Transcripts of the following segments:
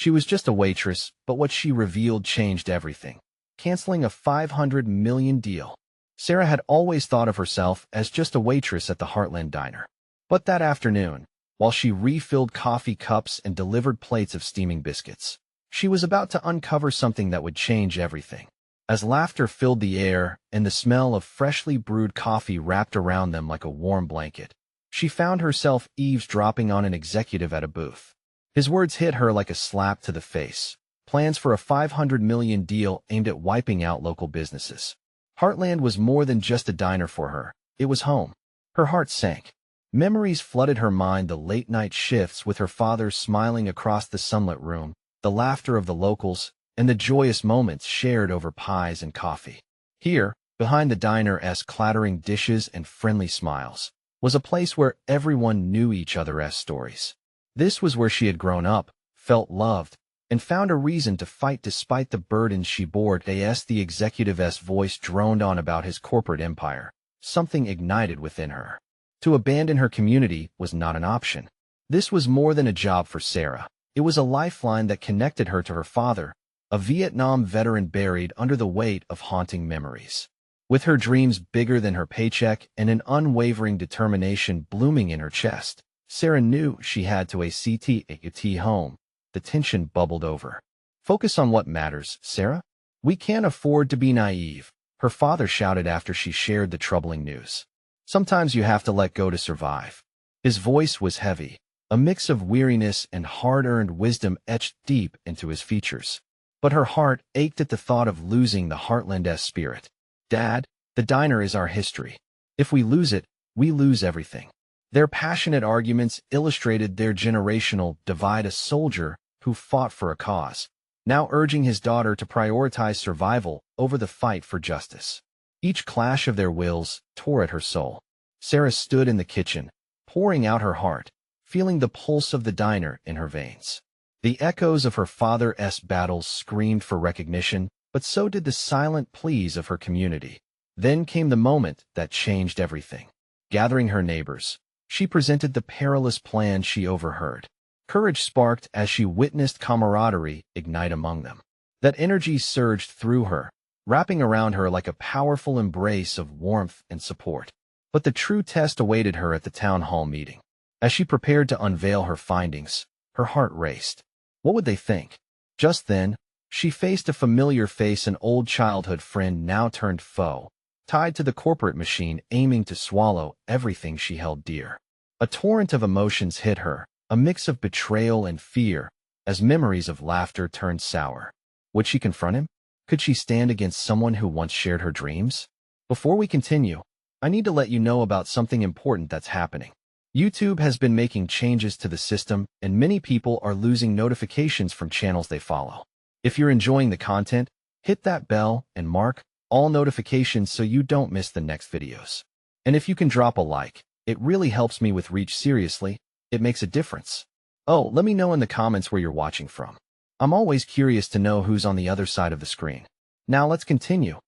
She was just a waitress, but what she revealed changed everything. Canceling a $500 million deal. Sarah had always thought of herself as just a waitress at the Heartland Diner. But that afternoon, while she refilled coffee cups and delivered plates of steaming biscuits, she was about to uncover something that would change everything. As laughter filled the air and the smell of freshly brewed coffee wrapped around them like a warm blanket, she found herself eavesdropping on an executive at a booth. His words hit her like a slap to the face. Plans for a $500 million deal aimed at wiping out local businesses. Heartland was more than just a diner for her. It was home. Her heart sank. Memories flooded her mind, the late-night shifts with her father smiling across the sunlit room, the laughter of the locals, and the joyous moments shared over pies and coffee. Here, behind the diner's clattering dishes and friendly smiles, was a place where everyone knew each other's stories. This was where she had grown up, felt loved, and found a reason to fight despite the burdens she bore. As the executive's voice droned on about his corporate empire, something ignited within her. To abandon her community was not an option. This was more than a job for Sarah. It was a lifeline that connected her to her father, a Vietnam veteran buried under the weight of haunting memories. With her dreams bigger than her paycheck and an unwavering determination blooming in her chest, Sarah knew she had to get home. The tension bubbled over. Focus on what matters, Sarah. We can't afford to be naive, her father shouted after she shared the troubling news. Sometimes you have to let go to survive. His voice was heavy, a mix of weariness and hard-earned wisdom etched deep into his features. But her heart ached at the thought of losing the Heartland's spirit. Dad, the diner is our history. If we lose it, we lose everything. Their passionate arguments illustrated their generational divide. A soldier who fought for a cause, now urging his daughter to prioritize survival over the fight for justice. Each clash of their wills tore at her soul. Sarah stood in the kitchen, pouring out her heart, feeling the pulse of the diner in her veins. The echoes of her father's battles screamed for recognition, but so did the silent pleas of her community. Then came the moment that changed everything. Gathering her neighbors, she presented the perilous plan she overheard. Courage sparked as she witnessed camaraderie ignite among them. That energy surged through her, wrapping around her like a powerful embrace of warmth and support. But the true test awaited her at the town hall meeting. As she prepared to unveil her findings, her heart raced. What would they think? Just then, she faced a familiar face, an old childhood friend now turned foe, tied to the corporate machine, aiming to swallow everything she held dear. A torrent of emotions hit her, a mix of betrayal and fear, as memories of laughter turned sour. Would she confront him? Could she stand against someone who once shared her dreams? Before we continue, I need to let you know about something important that's happening. YouTube has been making changes to the system, and many people are losing notifications from channels they follow. If you're enjoying the content, hit that bell and mark all notifications so you don't miss the next videos. And if you can drop a like, it really helps me with reach. Seriously, it makes a difference. Oh, let me know in the comments where you're watching from. I'm always curious to know who's on the other side of the screen. Now let's continue.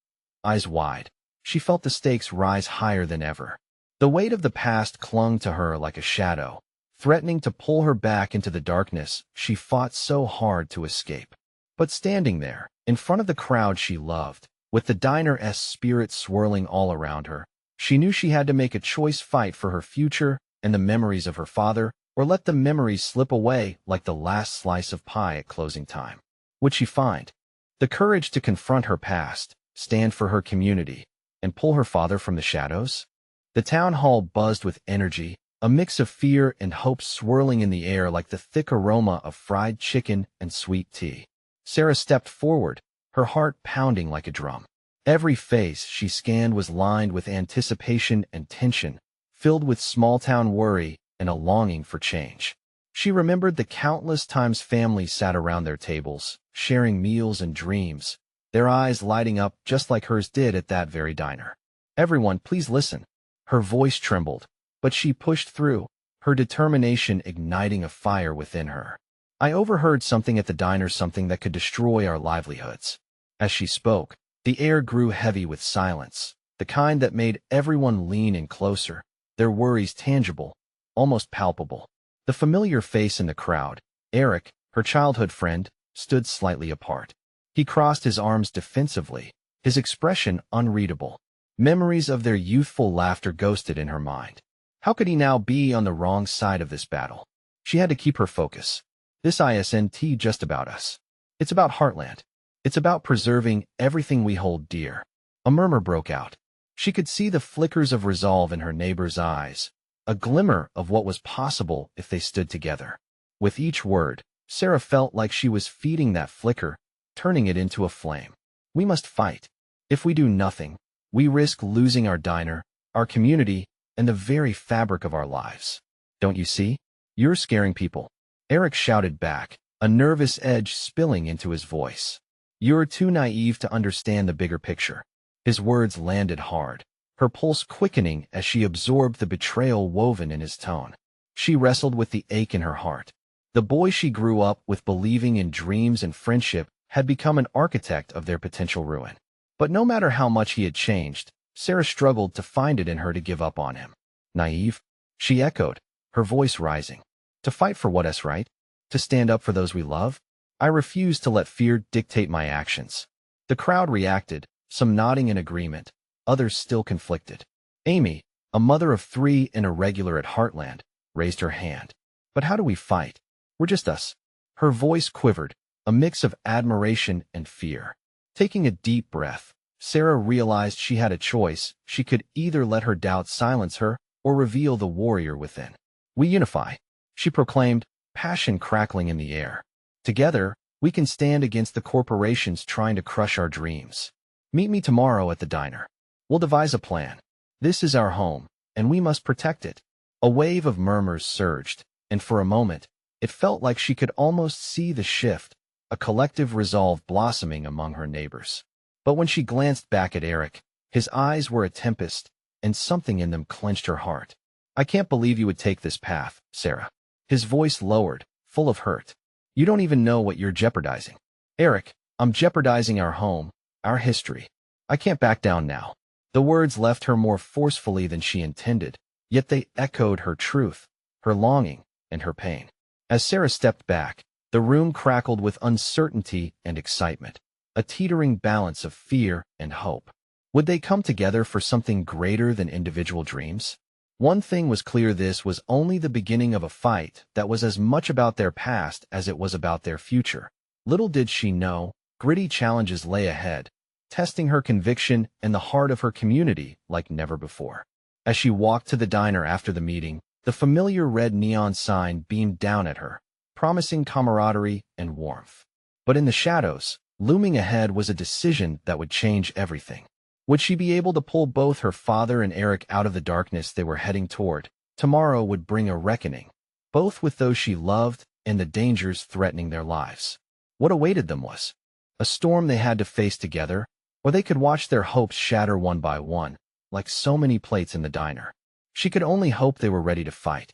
Eyes wide, she felt the stakes rise higher than ever. The weight of the past clung to her like a shadow, threatening to pull her back into the darkness she fought so hard to escape. But standing there, in front of the crowd she loved, with the diner's spirit swirling all around her, she knew she had to make a choice: fight for her future and the memories of her father, or let the memories slip away like the last slice of pie at closing time. Would she find the courage to confront her past, stand for her community, and pull her father from the shadows? The town hall buzzed with energy, a mix of fear and hope swirling in the air like the thick aroma of fried chicken and sweet tea. Sarah stepped forward, her heart pounding like a drum. Every face she scanned was lined with anticipation and tension, filled with small-town worry and a longing for change. She remembered the countless times families sat around their tables, sharing meals and dreams, their eyes lighting up just like hers did at that very diner. "Everyone, please listen." Her voice trembled, but she pushed through, her determination igniting a fire within her. "I overheard something at the diner, something that could destroy our livelihoods." As she spoke, the air grew heavy with silence, the kind that made everyone lean in closer, their worries tangible, almost palpable. The familiar face in the crowd, Eric, her childhood friend, stood slightly apart. He crossed his arms defensively, his expression unreadable. Memories of their youthful laughter ghosted in her mind. How could he now be on the wrong side of this battle? She had to keep her focus. This isn't just about us. It's about Heartland. It's about preserving everything we hold dear. A murmur broke out. She could see the flickers of resolve in her neighbor's eyes, a glimmer of what was possible if they stood together. With each word, Sarah felt like she was feeding that flicker, turning it into a flame. We must fight. If we do nothing, we risk losing our diner, our community, and the very fabric of our lives. Don't you see? You're scaring people. Eric shouted back, a nervous edge spilling into his voice. You're too naive to understand the bigger picture. His words landed hard, her pulse quickening as she absorbed the betrayal woven in his tone. She wrestled with the ache in her heart. The boy she grew up with believing in dreams and friendship had become an architect of their potential ruin. But no matter how much he had changed, Sarah struggled to find it in her to give up on him. Naive? She echoed, her voice rising. To fight for what's right? To stand up for those we love? I refuse to let fear dictate my actions. The crowd reacted, some nodding in agreement, others still conflicted. Amy, a mother of 3 and a regular at Heartland, raised her hand. But how do we fight? We're just us. Her voice quivered, a mix of admiration and fear. Taking a deep breath, Sarah realized she had a choice. She could either let her doubts silence her or reveal the warrior within. We unify, she proclaimed, passion crackling in the air. Together, we can stand against the corporations trying to crush our dreams. Meet me tomorrow at the diner. We'll devise a plan. This is our home, and we must protect it. A wave of murmurs surged, and for a moment, it felt like she could almost see the shift, a collective resolve blossoming among her neighbors. But when she glanced back at Eric, his eyes were a tempest, and something in them clenched her heart. I can't believe you would take this path, Sarah. His voice lowered, full of hurt. You don't even know what you're jeopardizing. Eric, I'm jeopardizing our home, our history. I can't back down now. The words left her more forcefully than she intended, yet they echoed her truth, her longing, and her pain. As Sarah stepped back, the room crackled with uncertainty and excitement, a teetering balance of fear and hope. Would they come together for something greater than individual dreams? One thing was clear: this was only the beginning of a fight that was as much about their past as it was about their future. Little did she know, gritty challenges lay ahead, testing her conviction and the heart of her community like never before. As she walked to the diner after the meeting, the familiar red neon sign beamed down at her, promising camaraderie and warmth. But in the shadows, looming ahead was a decision that would change everything. Would she be able to pull both her father and Eric out of the darkness they were heading toward? Tomorrow would bring a reckoning, both with those she loved and the dangers threatening their lives. What awaited them was a storm they had to face together, or they could watch their hopes shatter one by one, like so many plates in the diner. She could only hope they were ready to fight.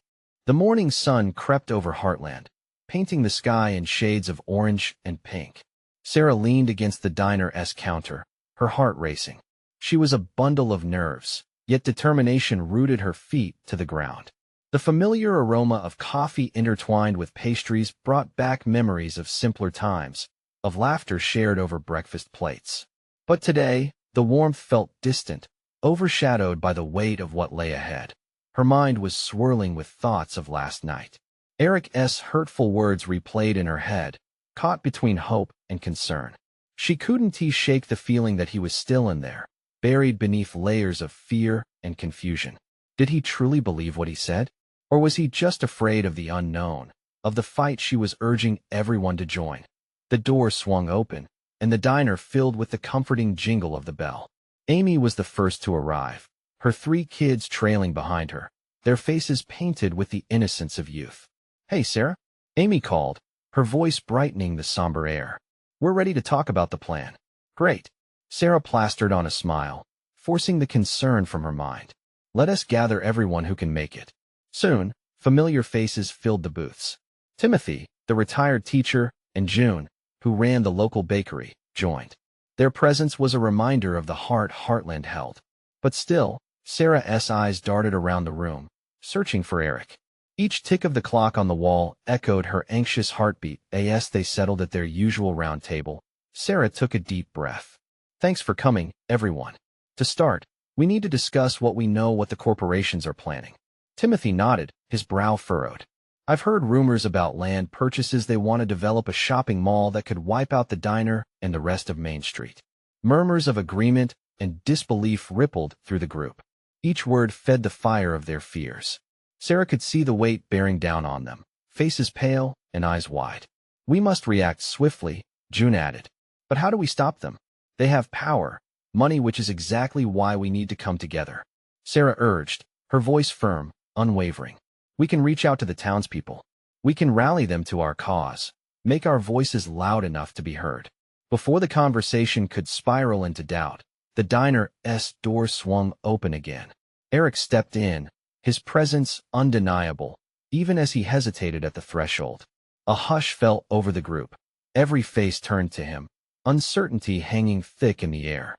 The morning sun crept over Heartland, painting the sky in shades of orange and pink. Sarah leaned against the diner's counter, her heart racing. She was a bundle of nerves, yet determination rooted her feet to the ground. The familiar aroma of coffee intertwined with pastries brought back memories of simpler times, of laughter shared over breakfast plates. But today, the warmth felt distant, overshadowed by the weight of what lay ahead. Her mind was swirling with thoughts of last night. Eric's hurtful words replayed in her head, caught between hope and concern. She couldn't shake the feeling that he was still in there, buried beneath layers of fear and confusion. Did he truly believe what he said? Or was he just afraid of the unknown, of the fight she was urging everyone to join? The door swung open, and the diner filled with the comforting jingle of the bell. Amy was the first to arrive, her 3 kids trailing behind her, their faces painted with the innocence of youth. Hey, Sarah, Amy called, her voice brightening the somber air. We're ready to talk about the plan. Great. Sarah plastered on a smile, forcing the concern from her mind. Let us gather everyone who can make it. Soon, familiar faces filled the booths. Timothy, the retired teacher, and June, who ran the local bakery, joined. Their presence was a reminder of the heart Heartland held. But still, Sarah's eyes darted around the room, searching for Eric. Each tick of the clock on the wall echoed her anxious heartbeat. As they settled at their usual round table, Sarah took a deep breath. Thanks for coming, everyone. To start, we need to discuss what the corporations are planning. Timothy nodded, his brow furrowed. I've heard rumors about land purchases. They want to develop a shopping mall that could wipe out the diner and the rest of Main Street. Murmurs of agreement and disbelief rippled through the group. Each word fed the fire of their fears. Sarah could see the weight bearing down on them, faces pale and eyes wide. We must react swiftly, June added. But how do we stop them? They have power, money, which is exactly why we need to come together. Sarah urged, her voice firm, unwavering. We can reach out to the townspeople. We can rally them to our cause, make our voices loud enough to be heard. Before the conversation could spiral into doubt, the diner's door swung open again. Eric stepped in, his presence undeniable, even as he hesitated at the threshold. A hush fell over the group. Every face turned to him, uncertainty hanging thick in the air.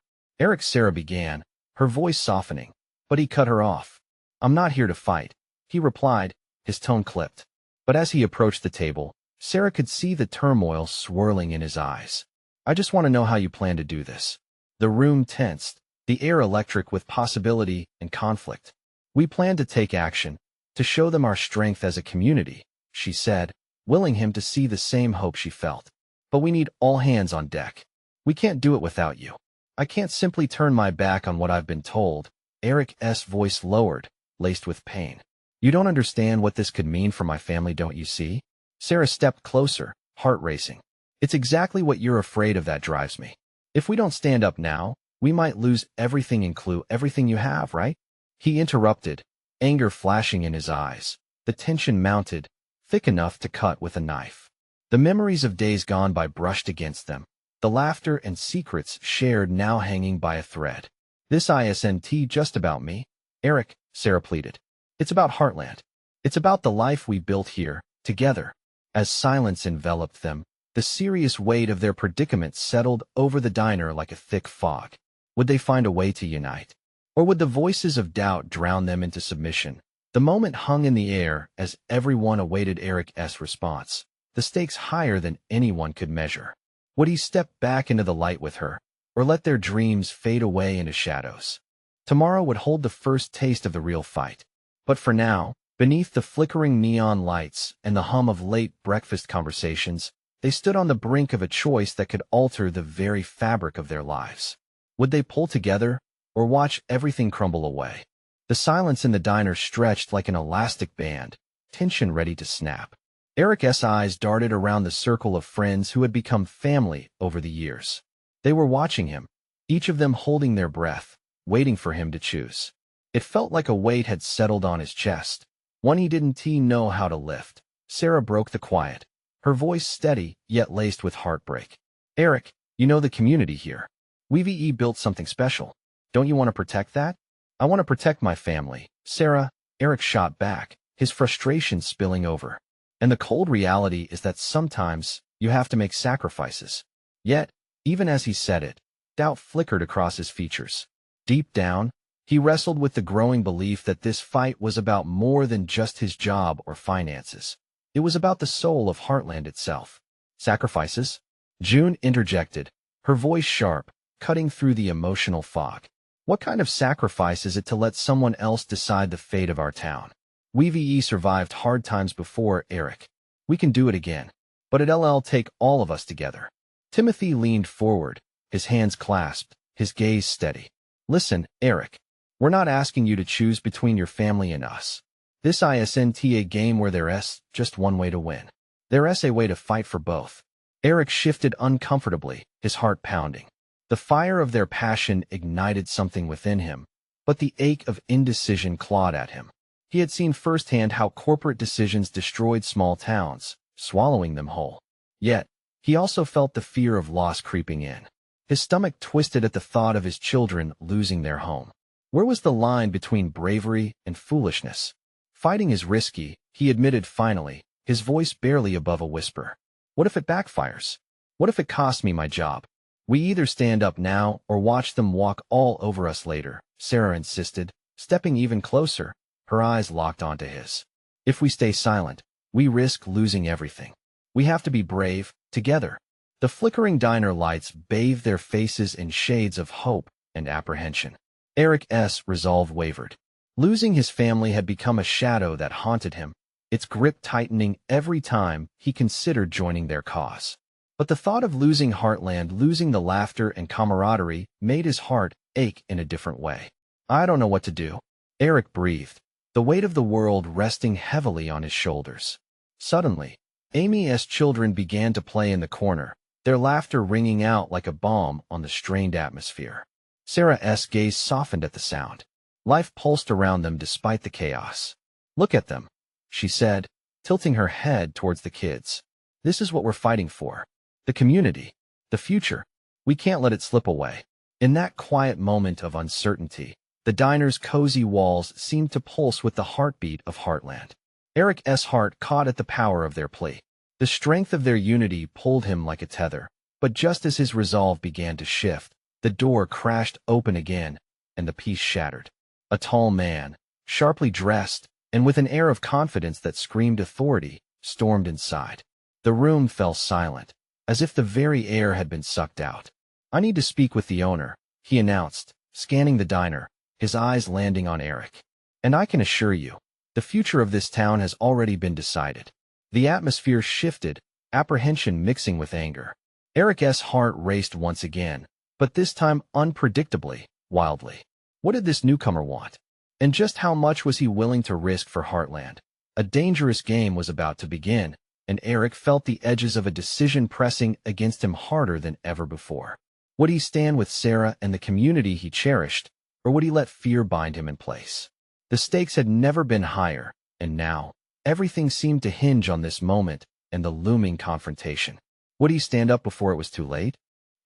Sarah began, her voice softening, but he cut her off. I'm not here to fight, he replied, his tone clipped. But as he approached the table, Sarah could see the turmoil swirling in his eyes. I just want to know how you plan to do this. The room tensed, the air electric with possibility and conflict. We plan to take action, to show them our strength as a community, she said, willing him to see the same hope she felt. But we need all hands on deck. We can't do it without you. I can't simply turn my back on what I've been told. Eric's voice lowered, laced with pain. You don't understand what this could mean for my family, don't you see? Sarah stepped closer, heart racing. It's exactly what you're afraid of that drives me. If we don't stand up now, we might lose everything, include everything you have, right? He interrupted, anger flashing in his eyes. The tension mounted, thick enough to cut with a knife. The memories of days gone by brushed against them, the laughter and secrets shared now hanging by a thread. This isn't just about me, Eric, Sarah pleaded. It's about Heartland. It's about the life we built here, together. As silence enveloped them, the serious weight of their predicament settled over the diner like a thick fog. Would they find a way to unite? Or would the voices of doubt drown them into submission? The moment hung in the air as everyone awaited Eric's response, the stakes higher than anyone could measure. Would he step back into the light with her, or let their dreams fade away into shadows? Tomorrow would hold the first taste of the real fight. But for now, beneath the flickering neon lights and the hum of late breakfast conversations, they stood on the brink of a choice that could alter the very fabric of their lives. Would they pull together, or watch everything crumble away? The silence in the diner stretched like an elastic band, tension ready to snap. Eric's eyes darted around the circle of friends who had become family over the years. They were watching him, each of them holding their breath, waiting for him to choose. It felt like a weight had settled on his chest, one he didn't know how to lift. Sarah broke the quiet, her voice steady yet laced with heartbreak. Eric, you know the community here. We've built something special. Don't you want to protect that? I want to protect my family, Sarah. Eric shot back, his frustration spilling over. And the cold reality is that sometimes you have to make sacrifices. Yet, even as he said it, doubt flickered across his features. Deep down, he wrestled with the growing belief that this fight was about more than just his job or finances. It was about the soul of Heartland itself. Sacrifices? June interjected, her voice sharp, cutting through the emotional fog. What kind of sacrifice is it to let someone else decide the fate of our town? We've survived hard times before, Eric. We can do it again. But it'll take all of us together. Timothy leaned forward, his hands clasped, his gaze steady. Listen, Eric. We're not asking you to choose between your family and us. This isn't a game where there's just one way to win. There's a way to fight for both. Eric shifted uncomfortably, his heart pounding. The fire of their passion ignited something within him, but the ache of indecision clawed at him. He had seen firsthand how corporate decisions destroyed small towns, swallowing them whole. Yet, he also felt the fear of loss creeping in. His stomach twisted at the thought of his children losing their home. Where was the line between bravery and foolishness? Fighting is risky, he admitted finally, his voice barely above a whisper. What if it backfires? What if it costs me my job? We either stand up now or watch them walk all over us later, Sarah insisted, stepping even closer, her eyes locked onto his. If we stay silent, we risk losing everything. We have to be brave, together. The flickering diner lights bathed their faces in shades of hope and apprehension. Eric's resolve wavered. Losing his family had become a shadow that haunted him, its grip tightening every time he considered joining their cause. But the thought of losing Heartland, losing the laughter and camaraderie, made his heart ache in a different way. I don't know what to do. Eric breathed, the weight of the world resting heavily on his shoulders. Suddenly, Amy's children began to play in the corner, their laughter ringing out like a balm on the strained atmosphere. Sarah's gaze softened at the sound. Life pulsed around them despite the chaos. Look at them, she said, tilting her head towards the kids. This is what we're fighting for. The community. The future. We can't let it slip away. In that quiet moment of uncertainty, the diner's cozy walls seemed to pulse with the heartbeat of Heartland. Eric's heart caught at the power of their plea. The strength of their unity pulled him like a tether. But just as his resolve began to shift, the door crashed open again, and the peace shattered. A tall man, sharply dressed, and with an air of confidence that screamed authority, stormed inside. The room fell silent, as if the very air had been sucked out. I need to speak with the owner, he announced, scanning the diner, his eyes landing on Eric. And I can assure you, the future of this town has already been decided. The atmosphere shifted, apprehension mixing with anger. Eric's heart raced once again, but this time unpredictably, wildly. What did this newcomer want? And just how much was he willing to risk for Heartland? A dangerous game was about to begin, and Eric felt the edges of a decision pressing against him harder than ever before. Would he stand with Sarah and the community he cherished, or would he let fear bind him in place? The stakes had never been higher, and now, everything seemed to hinge on this moment and the looming confrontation. Would he stand up before it was too late?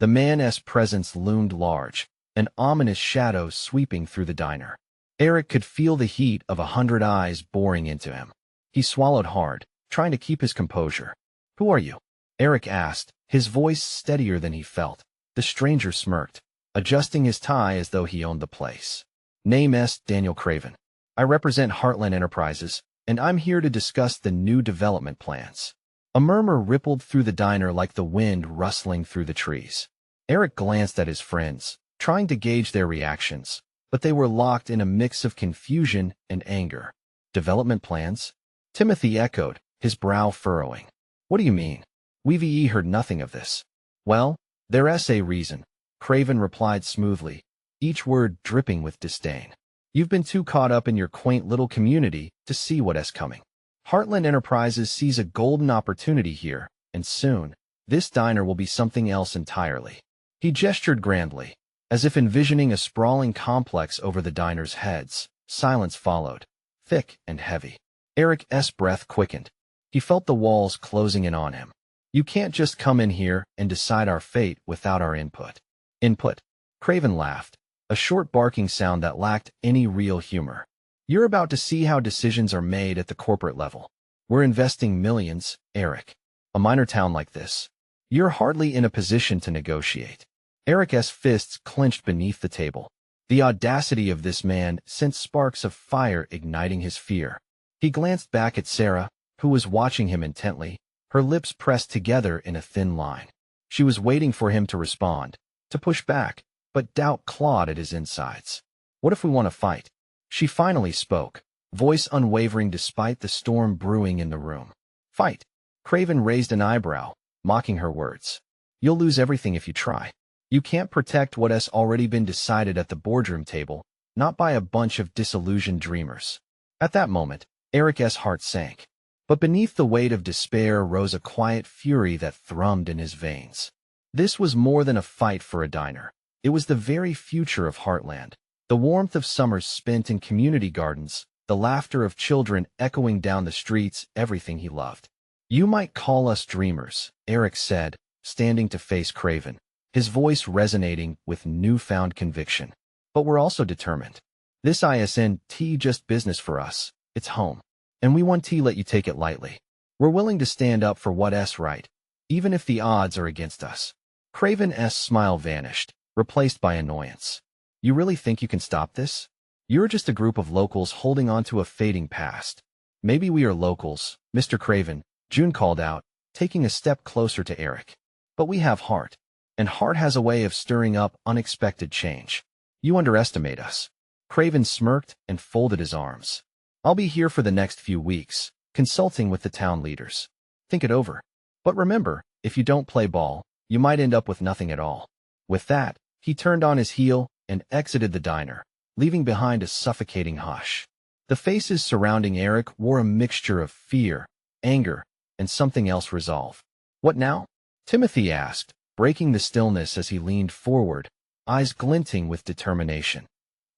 The man's presence loomed large, an ominous shadow sweeping through the diner. Eric could feel the heat of 100 eyes boring into him. He swallowed hard, trying to keep his composure. Who are you? Eric asked, his voice steadier than he felt. The stranger smirked, adjusting his tie as though he owned the place. Name's Daniel Craven. I represent Heartland Enterprises, and I'm here to discuss the new development plans. A murmur rippled through the diner like the wind rustling through the trees. Eric glanced at his friends, trying to gauge their reactions, but they were locked in a mix of confusion and anger. Development plans? Timothy echoed, his brow furrowing. What do you mean? We've heard nothing of this. Well, there's a reason, Craven replied smoothly, each word dripping with disdain. You've been too caught up in your quaint little community to see what's coming. Heartland Enterprises sees a golden opportunity here, and soon, this diner will be something else entirely. He gestured grandly, as if envisioning a sprawling complex over the diner's heads. Silence followed, thick and heavy. Eric's breath quickened. He felt the walls closing in on him. You can't just come in here and decide our fate without our input. Input? Craven laughed, a short barking sound that lacked any real humor. You're about to see how decisions are made at the corporate level. We're investing millions, Eric. A minor town like this. You're hardly in a position to negotiate. Eric's fists clenched beneath the table. The audacity of this man sent sparks of fire igniting his fear. He glanced back at Sarah, who was watching him intently, her lips pressed together in a thin line. She was waiting for him to respond, to push back, but doubt clawed at his insides. What if we want to fight? She finally spoke, voice unwavering despite the storm brewing in the room. Fight. Craven raised an eyebrow, mocking her words. You'll lose everything if you try. You can't protect what has already been decided at the boardroom table, not by a bunch of disillusioned dreamers. At that moment, Eric's heart sank. But beneath the weight of despair rose a quiet fury that thrummed in his veins. This was more than a fight for a diner. It was the very future of Heartland. The warmth of summers spent in community gardens, the laughter of children echoing down the streets, everything he loved. You might call us dreamers, Eric said, standing to face Craven, his voice resonating with newfound conviction. But we're also determined. This isn't just business for us, it's home. And we won't let you take it lightly. We're willing to stand up for what's right, even if the odds are against us. Craven's smile vanished, replaced by annoyance. You really think you can stop this? You're just a group of locals holding on to a fading past. Maybe we are locals, Mr. Craven, June called out, taking a step closer to Eric. But we have heart. And heart has a way of stirring up unexpected change. You underestimate us. Craven smirked and folded his arms. I'll be here for the next few weeks, consulting with the town leaders. Think it over. But remember, if you don't play ball, you might end up with nothing at all. With that, he turned on his heel and exited the diner, leaving behind a suffocating hush. The faces surrounding Eric wore a mixture of fear, anger, and something else resolve. What now? Timothy asked, breaking the stillness as he leaned forward, eyes glinting with determination.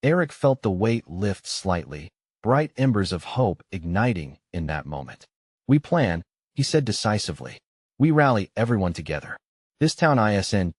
Eric felt the weight lift slightly, bright embers of hope igniting in that moment. We plan, he said decisively. We rally everyone together. This town isn't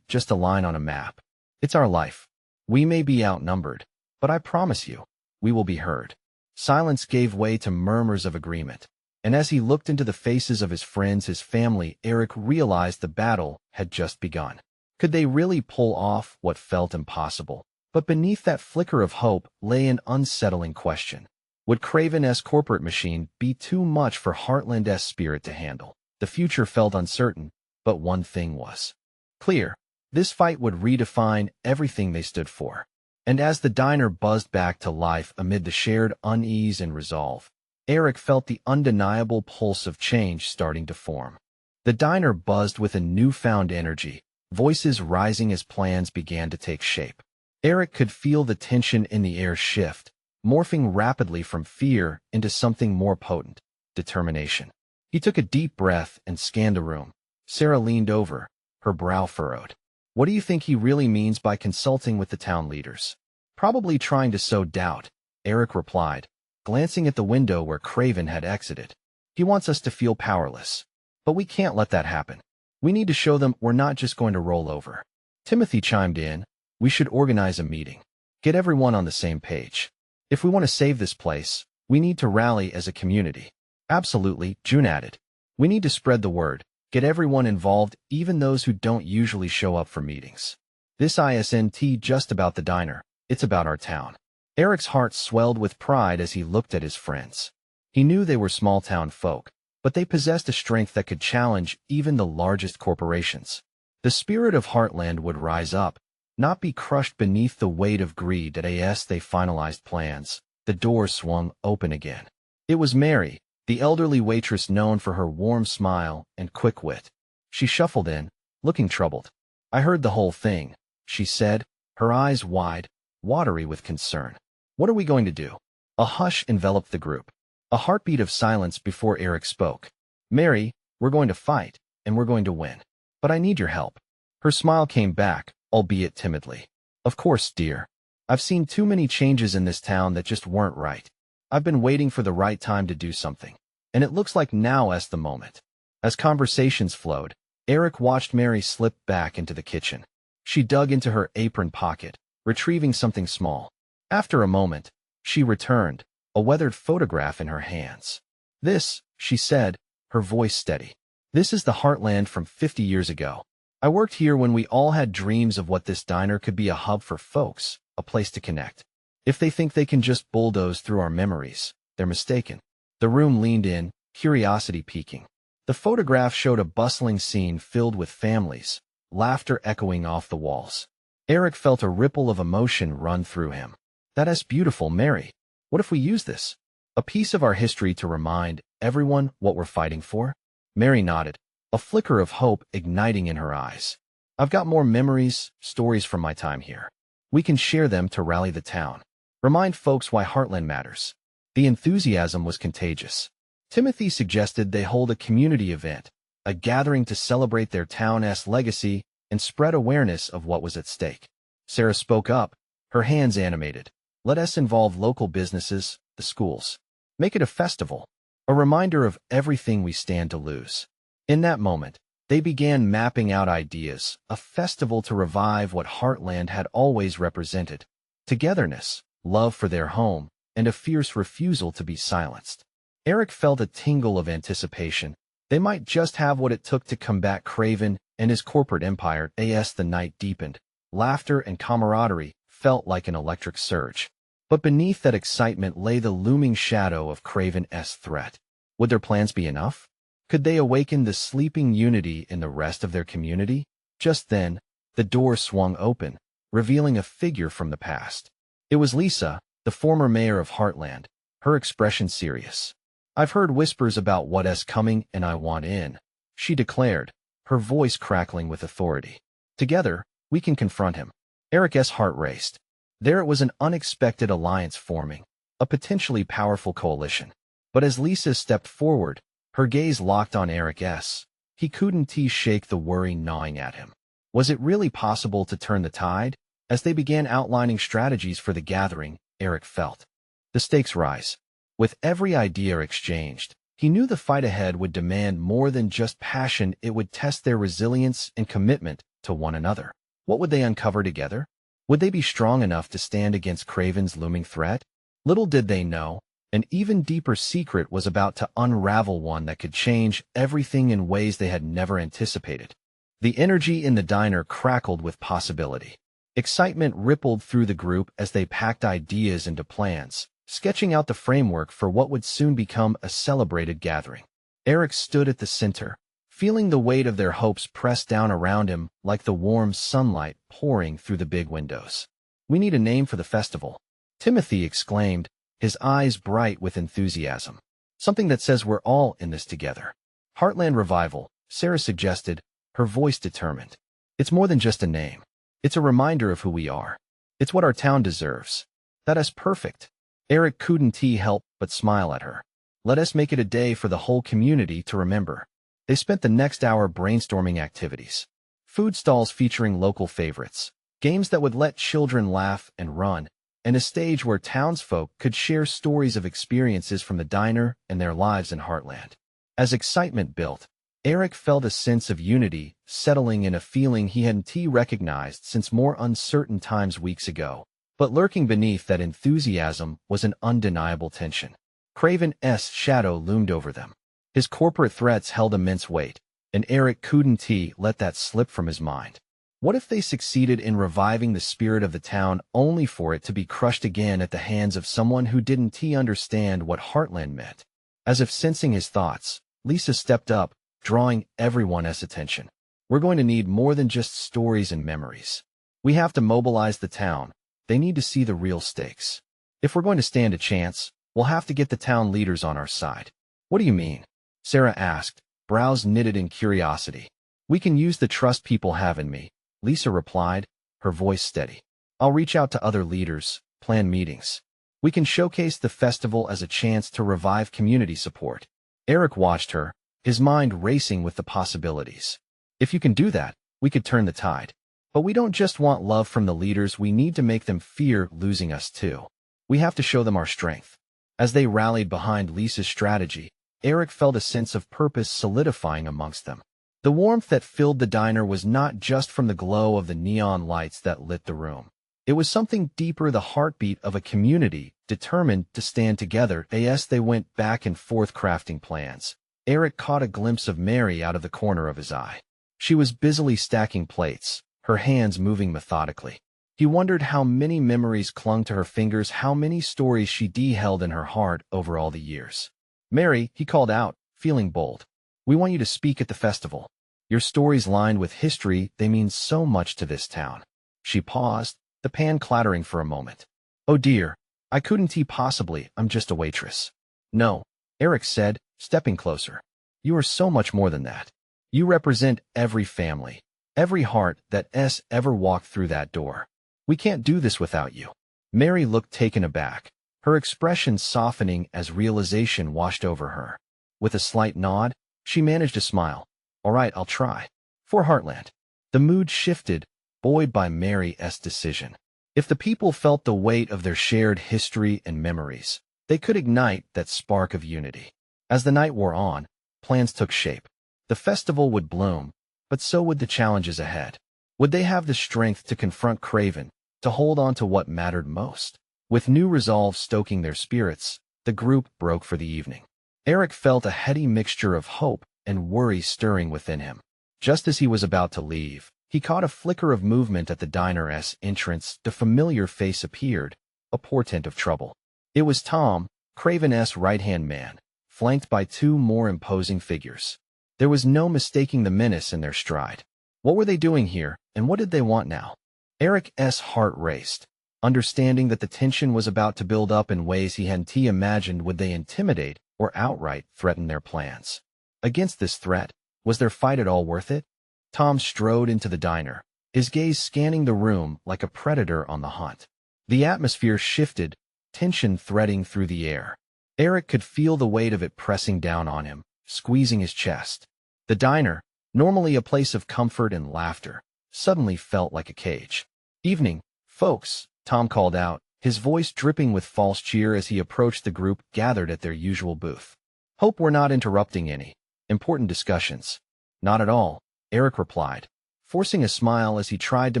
just a line on a map. It's our life. We may be outnumbered, but I promise you, we will be heard. Silence gave way to murmurs of agreement, and as he looked into the faces of his friends, his family, Eric realized the battle had just begun. Could they really pull off what felt impossible? But beneath that flicker of hope lay an unsettling question. Would Craven's corporate machine be too much for Heartland's spirit to handle? The future felt uncertain, but one thing was clear. This fight would redefine everything they stood for. And as the diner buzzed back to life amid the shared unease and resolve, Eric felt the undeniable pulse of change starting to form. The diner buzzed with a newfound energy, voices rising as plans began to take shape. Eric could feel the tension in the air shift, morphing rapidly from fear into something more potent, determination. He took a deep breath and scanned the room. Sarah leaned over, her brow furrowed. What do you think he really means by consulting with the town leaders? Probably trying to sow doubt, Eric replied, glancing at the window where Craven had exited. He wants us to feel powerless. But we can't let that happen. We need to show them we're not just going to roll over. Timothy chimed in. We should organize a meeting. Get everyone on the same page. If we want to save this place, we need to rally as a community. Absolutely, June added. We need to spread the word, get everyone involved, even those who don't usually show up for meetings. This isn't just about the diner, it's about our town. Eric's heart swelled with pride as he looked at his friends. He knew they were small-town folk, but they possessed a strength that could challenge even the largest corporations. The spirit of Heartland would rise up, not be crushed beneath the weight of greed. As they finalized plans, the door swung open again. It was Mary, the elderly waitress known for her warm smile and quick wit. She shuffled in, looking troubled. I heard the whole thing, she said, her eyes wide, watery with concern. What are we going to do? A hush enveloped the group. A heartbeat of silence before Eric spoke. Mary, we're going to fight, and we're going to win. But I need your help. Her smile came back, albeit timidly. Of course, dear. I've seen too many changes in this town that just weren't right. I've been waiting for the right time to do something. And it looks like now is the moment. As conversations flowed, Eric watched Mary slip back into the kitchen. She dug into her apron pocket, retrieving something small. After a moment, she returned, a weathered photograph in her hands. This, she said, her voice steady. This is the Heartland from 50 years ago. I worked here when we all had dreams of what this diner could be, a hub for folks, a place to connect. If they think they can just bulldoze through our memories, they're mistaken. The room leaned in, curiosity peaking. The photograph showed a bustling scene filled with families, laughter echoing off the walls. Eric felt a ripple of emotion run through him. That's beautiful, Mary. What if we use this? A piece of our history to remind everyone what we're fighting for? Mary nodded, a flicker of hope igniting in her eyes. I've got more memories, stories from my time here. We can share them to rally the town. Remind folks why Heartland matters. The enthusiasm was contagious. Timothy suggested they hold a community event, a gathering to celebrate their town's legacy and spread awareness of what was at stake. Sarah spoke up, her hands animated. Let us involve local businesses, the schools. Make it a festival, a reminder of everything we stand to lose. In that moment, they began mapping out ideas, a festival to revive what Heartland had always represented. Togetherness, love for their home, and a fierce refusal to be silenced. Eric felt a tingle of anticipation. They might just have what it took to combat Craven and his corporate empire. As the night deepened, laughter and camaraderie felt like an electric surge. But beneath that excitement lay the looming shadow of Craven's threat. Would their plans be enough? Could they awaken the sleeping unity in the rest of their community? Just then, the door swung open, revealing a figure from the past. It was Lisa, the former mayor of Heartland, her expression serious. "I've heard whispers about what's coming and I want in," she declared, her voice crackling with authority. "Together, we can confront him." Eric's heart raced. There it was, an unexpected alliance forming, a potentially powerful coalition. But as Lisa stepped forward, her gaze locked on Eric's. He couldn't shake the worry gnawing at him. Was it really possible to turn the tide? As they began outlining strategies for the gathering, Eric felt the stakes rise. With every idea exchanged, he knew the fight ahead would demand more than just passion. It would test their resilience and commitment to one another. What would they uncover together? Would they be strong enough to stand against Craven's looming threat? Little did they know, an even deeper secret was about to unravel, one that could change everything in ways they had never anticipated. The energy in the diner crackled with possibility. Excitement rippled through the group as they packed ideas into plans, sketching out the framework for what would soon become a celebrated gathering. Eric stood at the center, feeling the weight of their hopes press down around him like the warm sunlight pouring through the big windows. "We need a name for the festival," Timothy exclaimed, his eyes bright with enthusiasm. "Something that says we're all in this together." "Heartland Revival," Sarah suggested, her voice determined. "It's more than just a name. It's a reminder of who we are. It's what our town deserves." "That is perfect." Eric couldn't help but smile at her. "Let us make it a day for the whole community to remember." They spent the next hour brainstorming activities. Food stalls featuring local favorites, games that would let children laugh and run, and a stage where townsfolk could share stories of experiences from the diner and their lives in Heartland. As excitement built, Eric felt a sense of unity settling in, a feeling he hadn't recognized since more uncertain times weeks ago. But lurking beneath that enthusiasm was an undeniable tension. Craven's shadow loomed over them. His corporate threats held immense weight, and Eric couldn't let that slip from his mind. What if they succeeded in reviving the spirit of the town only for it to be crushed again at the hands of someone who didn't understand what Heartland meant? As if sensing his thoughts, Lisa stepped up, drawing everyone's attention. "We're going to need more than just stories and memories. We have to mobilize the town. They need to see the real stakes. If we're going to stand a chance, we'll have to get the town leaders on our side." "What do you mean?" Sarah asked, brows knitted in curiosity. "We can use the trust people have in me," Lisa replied, her voice steady. "I'll reach out to other leaders, plan meetings. We can showcase the festival as a chance to revive community support." Eric watched her, his mind racing with the possibilities. "If you can do that, we could turn the tide. But we don't just want love from the leaders, we need to make them fear losing us too. We have to show them our strength." As they rallied behind Lisa's strategy, Eric felt a sense of purpose solidifying amongst them. The warmth that filled the diner was not just from the glow of the neon lights that lit the room. It was something deeper, the heartbeat of a community determined to stand together. As they went back and forth crafting plans, Eric caught a glimpse of Mary out of the corner of his eye. She was busily stacking plates, her hands moving methodically. He wondered how many memories clung to her fingers, how many stories she held in her heart over all the years. "Mary," he called out, feeling bold. "We want you to speak at the festival. Your stories lined with history, they mean so much to this town." She paused, the pan clattering for a moment. "Oh dear, I couldn't possibly, I'm just a waitress." "No," Eric said, stepping closer. "You are so much more than that. You represent every family, every heart that's ever walked through that door. We can't do this without you." Mary looked taken aback, her expression softening as realization washed over her. With a slight nod, she managed a smile. "All right, I'll try. For Heartland." The mood shifted, buoyed by Mary's decision. If the people felt the weight of their shared history and memories, they could ignite that spark of unity. As the night wore on, plans took shape. The festival would bloom, but so would the challenges ahead. Would they have the strength to confront Craven, to hold on to what mattered most? With new resolve stoking their spirits, the group broke for the evening. Eric felt a heady mixture of hope and worry stirring within him. Just as he was about to leave, he caught a flicker of movement at the diner's entrance. The familiar face appeared, a portent of trouble. It was Tom, Craven's right-hand man, flanked by two more imposing figures. There was no mistaking the menace in their stride. What were they doing here, and what did they want now? Eric's heart raced, understanding that the tension was about to build up in ways he hadn't imagined. Would they intimidate or outright threaten their plans? Against this threat, was their fight at all worth it? Tom strode into the diner, his gaze scanning the room like a predator on the hunt. The atmosphere shifted, tension threading through the air. Eric could feel the weight of it pressing down on him, squeezing his chest. The diner, normally a place of comfort and laughter, suddenly felt like a cage. "Evening, folks," Tom called out, his voice dripping with false cheer as he approached the group gathered at their usual booth. "Hope we're not interrupting any important discussions." "Not at all," Eric replied, forcing a smile as he tried to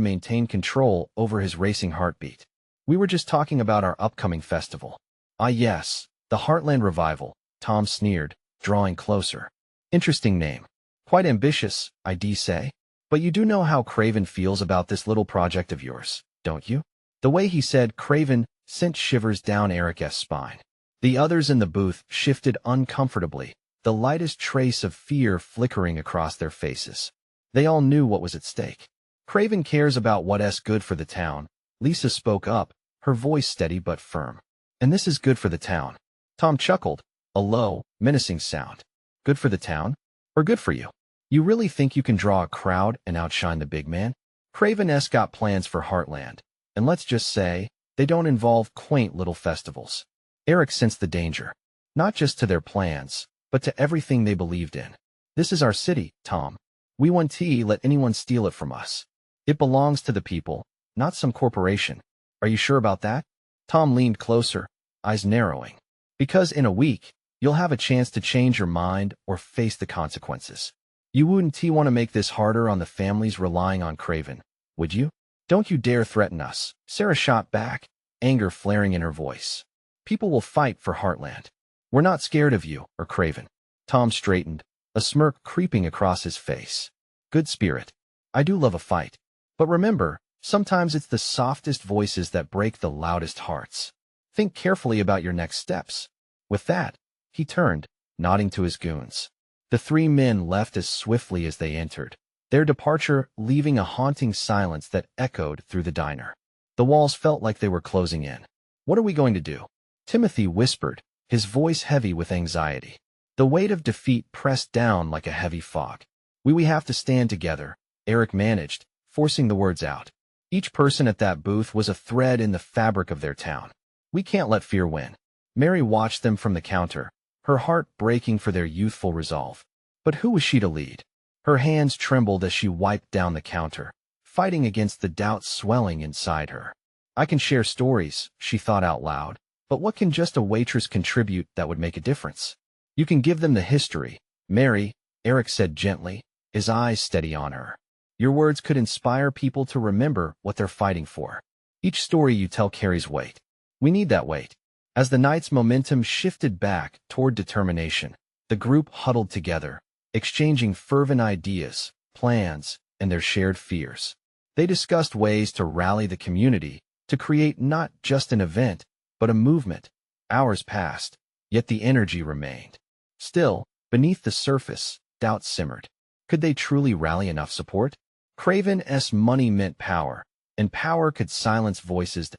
maintain control over his racing heartbeat. "We were just talking about our upcoming festival." "Ah yes, the Heartland Revival," Tom sneered, drawing closer. "Interesting name. Quite ambitious, I'd say. But you do know how Craven feels about this little project of yours, don't you?" The way he said Craven sent shivers down Eric's spine. The others in the booth shifted uncomfortably, the lightest trace of fear flickering across their faces. They all knew what was at stake. "Craven cares about what's good for the town," Lisa spoke up, her voice steady but firm. "And this is good for the town." Tom chuckled, a low, menacing sound. "Good for the town? Or good for you? You really think you can draw a crowd and outshine the big man? Craven's got plans for Heartland, and let's just say, they don't involve quaint little festivals." Eric sensed the danger, not just to their plans, but to everything they believed in. "This is our city, Tom. We won't let anyone steal it from us. It belongs to the people, not some corporation. Are you sure about that?" Tom leaned closer, eyes narrowing. "Because in a week, you'll have a chance to change your mind or face the consequences. You wouldn't want to make this harder on the families relying on Craven, would you?" "Don't you dare threaten us," Sarah shot back, anger flaring in her voice. "People will fight for Heartland. We're not scared of you or Craven." Tom straightened, a smirk creeping across his face. "Good spirit. I do love a fight. But remember, sometimes it's the softest voices that break the loudest hearts. Think carefully about your next steps." With that, he turned, nodding to his goons. The three men left as swiftly as they entered, their departure leaving a haunting silence that echoed through the diner. The walls felt like they were closing in. "What are we going to do?" Timothy whispered, his voice heavy with anxiety. The weight of defeat pressed down like a heavy fog. We have to stand together," Eric managed, forcing the words out. Each person at that booth was a thread in the fabric of their town. "We can't let fear win." Mary watched them from the counter, her heart breaking for their youthful resolve. But who was she to lead? Her hands trembled as she wiped down the counter, fighting against the doubt swelling inside her. "I can share stories," she thought out loud, "but what can just a waitress contribute that would make a difference?" "You can give them the history, Mary," Eric said gently, his eyes steady on her. "Your words could inspire people to remember what they're fighting for. Each story you tell carries weight. We need that weight." As the night's momentum shifted back toward determination, the group huddled together, exchanging fervent ideas, plans, and their shared fears. They discussed ways to rally the community, to create not just an event, but a movement. Hours passed, yet the energy remained. Still, beneath the surface, doubt simmered. Could they truly rally enough support? Craven's money meant power, and power could silence voices.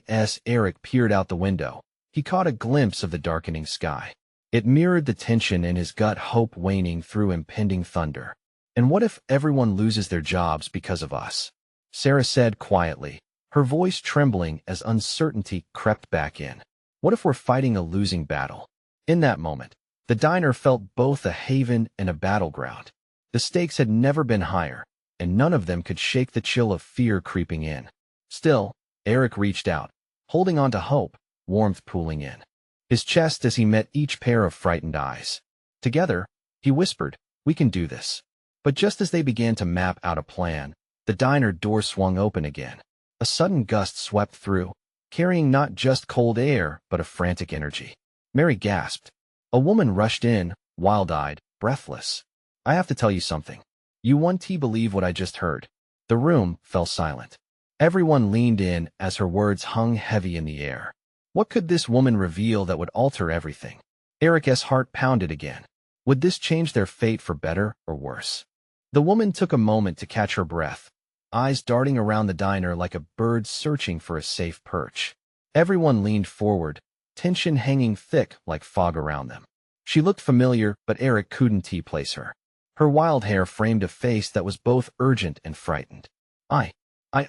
As Eric peered out the window, he caught a glimpse of the darkening sky. It mirrored the tension in his gut, hope waning through impending thunder. "And what if everyone loses their jobs because of us?" Sarah said quietly, her voice trembling as uncertainty crept back in. "What if we're fighting a losing battle?" In that moment, the diner felt both a haven and a battleground. The stakes had never been higher, and none of them could shake the chill of fear creeping in. Still, Eric reached out, holding on to hope, warmth pooling in his chest as he met each pair of frightened eyes. Together, he whispered, "We can do this." But just as they began to map out a plan, the diner door swung open again. A sudden gust swept through, carrying not just cold air, but a frantic energy. Mary gasped. A woman rushed in, wild-eyed, breathless. "I have to tell you something. You won't believe what I just heard." The room fell silent. Everyone leaned in as her words hung heavy in the air. What could this woman reveal that would alter everything? Eric's heart pounded again. Would this change their fate for better or worse? The woman took a moment to catch her breath, eyes darting around the diner like a bird searching for a safe perch. Everyone leaned forward, tension hanging thick like fog around them. She looked familiar, but Eric couldn't place her. Her wild hair framed a face that was both urgent and frightened. I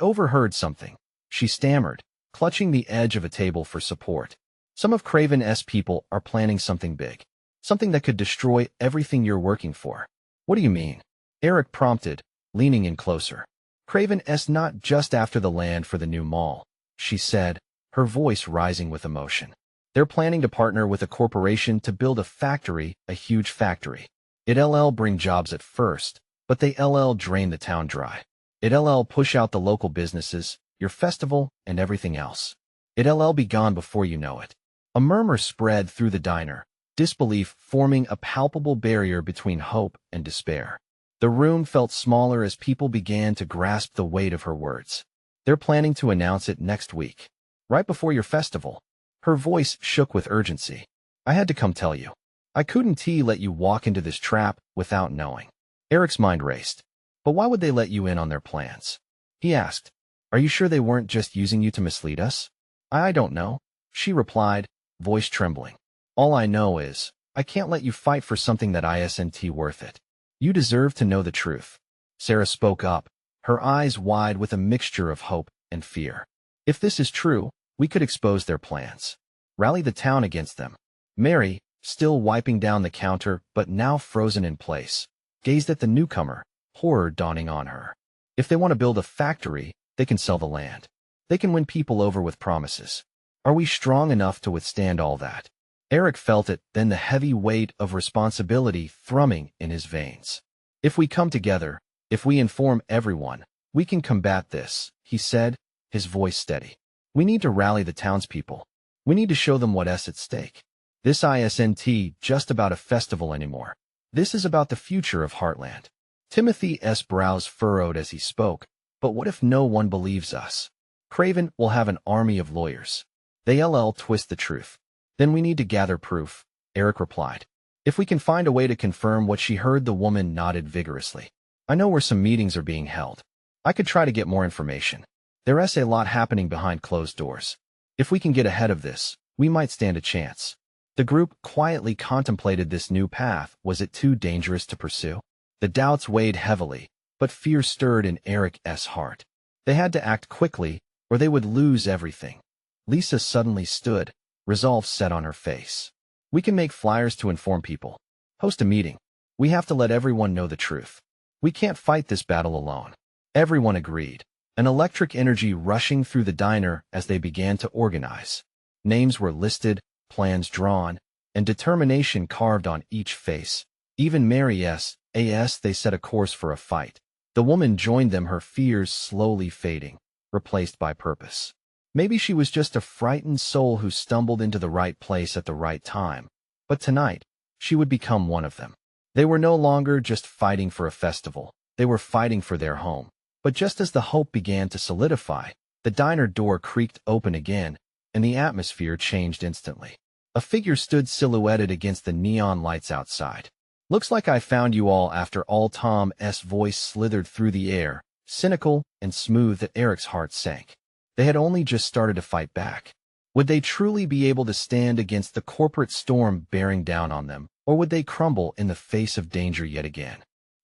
overheard something, she stammered, clutching the edge of a table for support. Some of Craven's people are planning something big, something that could destroy everything you're working for. What do you mean? Eric prompted, leaning in closer. Craven's not just after the land for the new mall, she said, her voice rising with emotion. They're planning to partner with a corporation to build a factory, a huge factory. It'll bring jobs at first, but they'll drain the town dry. It'll push out the local businesses, your festival, and everything else. It'll be gone before you know it. A murmur spread through the diner, disbelief forming a palpable barrier between hope and despair. The room felt smaller as people began to grasp the weight of her words. They're planning to announce it next week, right before your festival. Her voice shook with urgency. I had to come tell you. I couldn't let you walk into this trap without knowing. Eric's mind raced. But why would they let you in on their plans? He asked. Are you sure they weren't just using you to mislead us? I don't know, she replied, voice trembling. All I know is, I can't let you fight for something that isn't worth it. You deserve to know the truth. Sarah spoke up, her eyes wide with a mixture of hope and fear. If this is true, we could expose their plans. Rally the town against them. Mary, still wiping down the counter but now frozen in place, gazed at the newcomer, horror dawning on her. If they want to build a factory, they can sell the land. They can win people over with promises. Are we strong enough to withstand all that? Eric felt it, then the heavy weight of responsibility thrumming in his veins. If we come together, if we inform everyone, we can combat this, he said, his voice steady. We need to rally the townspeople. We need to show them what's at stake. This isn't just about a festival anymore. This is about the future of Heartland. Timothy's brows furrowed as he spoke, but what if no one believes us? Craven will have an army of lawyers. They'll twist the truth. Then we need to gather proof, Eric replied. If we can find a way to confirm what she heard, the woman nodded vigorously. I know where some meetings are being held. I could try to get more information. There's a lot happening behind closed doors. If we can get ahead of this, we might stand a chance. The group quietly contemplated this new path. Was it too dangerous to pursue? The doubts weighed heavily, but fear stirred in Eric's heart. They had to act quickly, or they would lose everything. Lisa suddenly stood, resolve set on her face. We can make flyers to inform people. Host a meeting. We have to let everyone know the truth. We can't fight this battle alone. Everyone agreed, an electric energy rushing through the diner as they began to organize. Names were listed, plans drawn, and determination carved on each face. Even Mary's, they set a course for a fight. The woman joined them, her fears slowly fading, replaced by purpose. Maybe she was just a frightened soul who stumbled into the right place at the right time. But tonight, she would become one of them. They were no longer just fighting for a festival. They were fighting for their home. But just as the hope began to solidify, the diner door creaked open again, and the atmosphere changed instantly. A figure stood silhouetted against the neon lights outside. Looks like I found you all after all. Tom's voice slithered through the air, cynical and smooth that Eric's heart sank. They had only just started to fight back. Would they truly be able to stand against the corporate storm bearing down on them, or would they crumble in the face of danger yet again?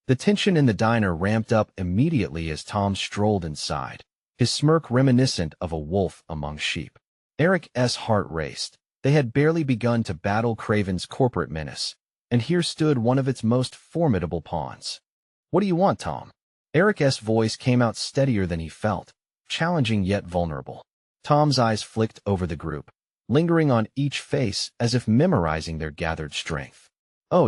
The tension in the diner ramped up immediately as Tom strolled inside, his smirk reminiscent of a wolf among sheep. Eric's heart raced. They had barely begun to battle Craven's corporate menace, and here stood one of its most formidable pawns. What do you want, Tom? Eric's voice came out steadier than he felt, challenging yet vulnerable. Tom's eyes flicked over the group, lingering on each face as if memorizing their gathered strength. Oh,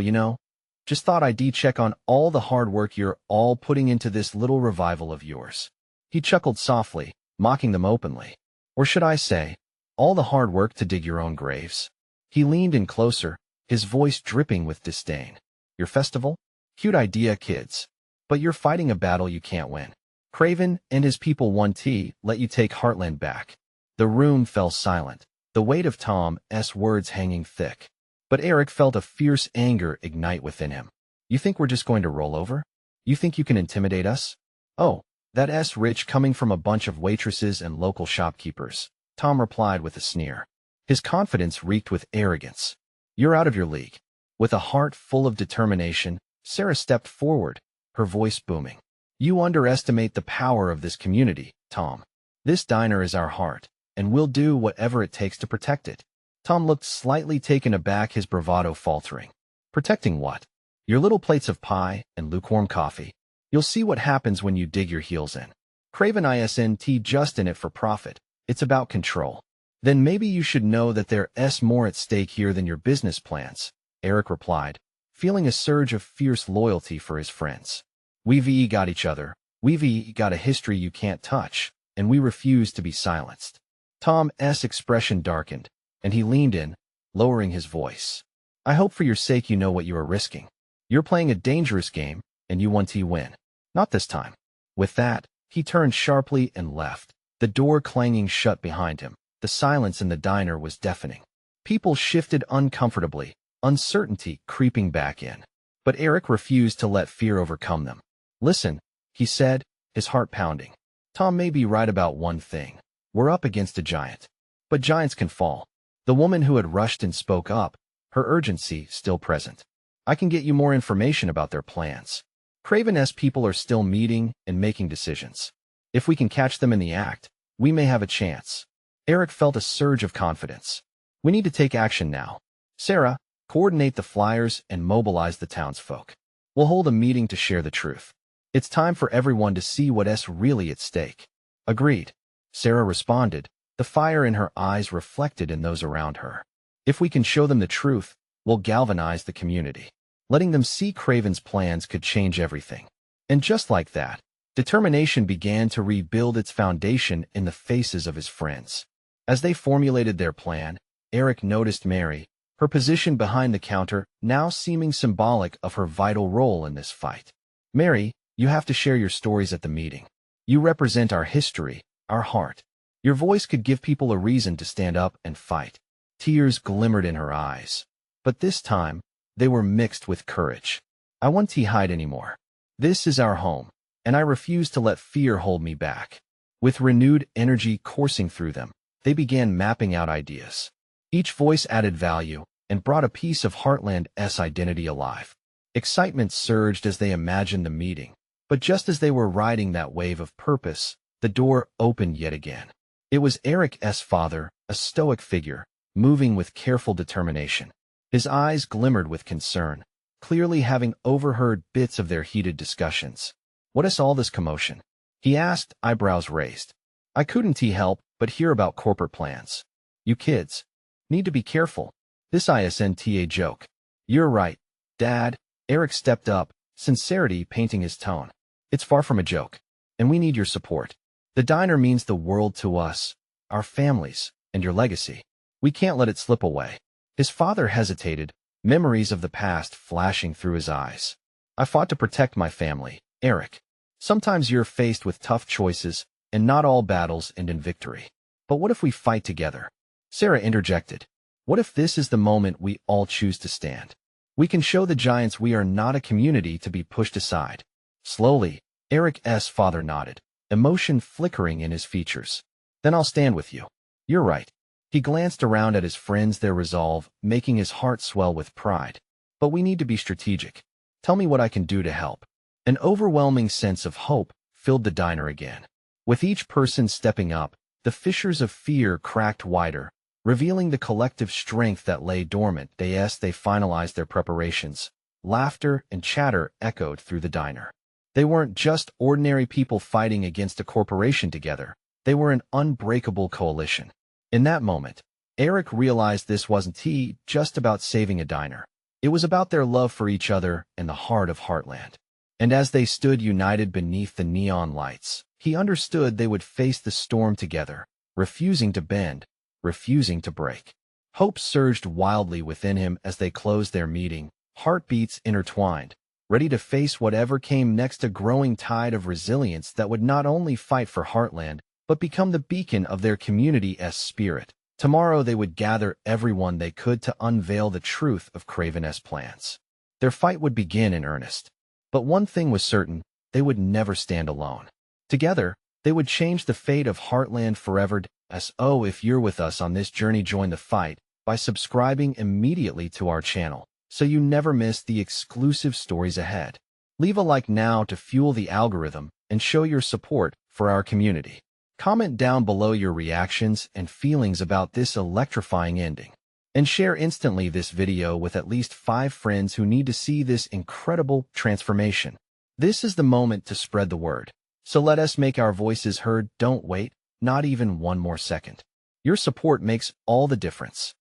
just thought I'd check on all the hard work you're all putting into this little revival of yours. He chuckled softly, mocking them openly. Or should I say, all the hard work to dig your own graves? He leaned in closer, his voice dripping with disdain. Your festival? Cute idea, kids. But you're fighting a battle you can't win. Craven and his people want tea, let you take Heartland back. The room fell silent, the weight of Tom's words hanging thick. But Eric felt a fierce anger ignite within him. You think we're just going to roll over? You think you can intimidate us? Oh, that's rich coming from a bunch of waitresses and local shopkeepers, Tom replied with a sneer. His confidence reeked with arrogance. You're out of your league. With a heart full of determination, Sarah stepped forward, her voice booming. You underestimate the power of this community, Tom. This diner is our heart, and we'll do whatever it takes to protect it. Tom looked slightly taken aback, his bravado faltering. Protecting what? Your little plates of pie and lukewarm coffee. You'll see what happens when you dig your heels in. Craven isn't just in it for profit. It's about control. Then maybe you should know that there's more at stake here than your business plans, Eric replied, feeling a surge of fierce loyalty for his friends. We've got each other. We've got a history you can't touch, and we refuse to be silenced. Tom's expression darkened, and he leaned in, lowering his voice. I hope for your sake you know what you are risking. You're playing a dangerous game, and you want to win. Not this time. With that, he turned sharply and left, the door clanging shut behind him. The silence in the diner was deafening. People shifted uncomfortably, uncertainty creeping back in. But Eric refused to let fear overcome them. Listen, he said, his heart pounding. Tom may be right about one thing. We're up against a giant. But giants can fall. The woman who had rushed and spoke up, her urgency still present. I can get you more information about their plans. Craven's people are still meeting and making decisions. If we can catch them in the act, we may have a chance. Eric felt a surge of confidence. We need to take action now. Sarah, coordinate the flyers and mobilize the townsfolk. We'll hold a meeting to share the truth. It's time for everyone to see what's really at stake. Agreed. Sarah responded, the fire in her eyes reflected in those around her. If we can show them the truth, we'll galvanize the community. Letting them see Craven's plans could change everything. And just like that, determination began to rebuild its foundation in the faces of his friends. As they formulated their plan, Eric noticed Mary, her position behind the counter now seeming symbolic of her vital role in this fight. Mary, you have to share your stories at the meeting. You represent our history, our heart. Your voice could give people a reason to stand up and fight. Tears glimmered in her eyes. But this time, they were mixed with courage. I won't hide anymore. This is our home, and I refuse to let fear hold me back. With renewed energy coursing through them, they began mapping out ideas. Each voice added value and brought a piece of Heartland's identity alive. Excitement surged as they imagined the meeting, but just as they were riding that wave of purpose, the door opened yet again. It was Eric's father, a stoic figure, moving with careful determination. His eyes glimmered with concern, clearly having overheard bits of their heated discussions. What is all this commotion? He asked, eyebrows raised. I couldn't help but hear about corporate plans. You kids need to be careful. This isn't a joke. You're right, Dad. Eric stepped up, sincerity painting his tone. It's far from a joke, and we need your support. The diner means the world to us, our families, and your legacy. We can't let it slip away. His father hesitated, memories of the past flashing through his eyes. I fought to protect my family, Eric. Sometimes you're faced with tough choices, and not all battles end in victory. But what if we fight together? Sarah interjected. What if this is the moment we all choose to stand? We can show the giants we are not a community to be pushed aside. Slowly, Eric's father nodded, emotion flickering in his features. Then I'll stand with you. You're right. He glanced around at his friends, their resolve, making his heart swell with pride. But we need to be strategic. Tell me what I can do to help. An overwhelming sense of hope filled the diner again. With each person stepping up, the fissures of fear cracked wider, revealing the collective strength that lay dormant. They finalized their preparations. Laughter and chatter echoed through the diner. They weren't just ordinary people fighting against a corporation together. They were an unbreakable coalition. In that moment, Eric realized this wasn't just about saving a diner. It was about their love for each other and the heart of Heartland. And as they stood united beneath the neon lights, he understood they would face the storm together, refusing to bend, refusing to break. Hope surged wildly within him as they closed their meeting, heartbeats intertwined, ready to face whatever came next, a growing tide of resilience that would not only fight for Heartland, but become the beacon of their community's spirit. Tomorrow they would gather everyone they could to unveil the truth of Craven's plans. Their fight would begin in earnest. But one thing was certain, they would never stand alone. Together, they would change the fate of Heartland forever. So if you're with us on this journey, join the fight by subscribing immediately to our channel, so you never miss the exclusive stories ahead. Leave a like now to fuel the algorithm and show your support for our community. Comment down below your reactions and feelings about this electrifying ending. And share instantly this video with at least 5 friends who need to see this incredible transformation. This is the moment to spread the word. So let us make our voices heard. Don't wait, not even one more second. Your support makes all the difference.